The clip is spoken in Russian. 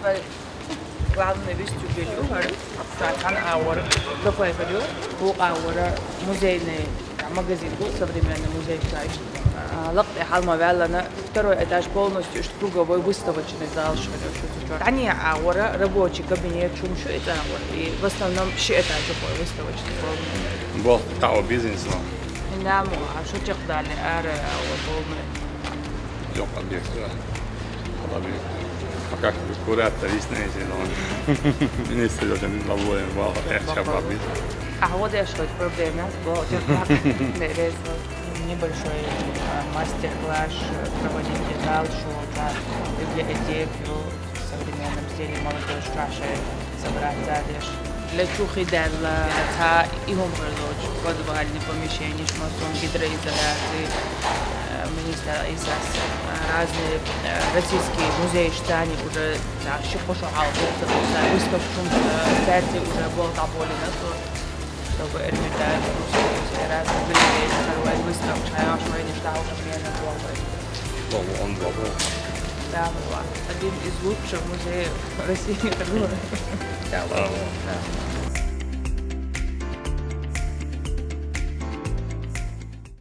свой главный вестибюль, абстрактан ауэр, КФ-ю, был ауэр, музейный магазин был, современный музей стоящий. لقطة حالما вялана, второй этаж полностью круговой выставочный зал, что ли. Они ауэра, рабочий кабинет, шум, что это ауэр, и в основном все этажи выставочный полный. Был того бизнес, но. نعم شو تقدر لأرى وطولنا Yok объект, да. Объект. Пока куратор истинный, но министр очень доволен, был, я объект. А вот я что проблема, вот небольшой мастер-класс проводить зал, что библиотеку в современном стиле молодежь краще собрать задержь. Для чухидела, та и умрелоч, подвальные помещения, шматон, гидроизоляции, министр ИСАС, разные российские музеи, что они уже еще пошел выставку, кстати, уже был доволен, чтобы Эрмитаж, разные галереи, второй выставка, а что я не ждал, что мне не было. Он был. Да, один из лучших музеев России, это было. Да,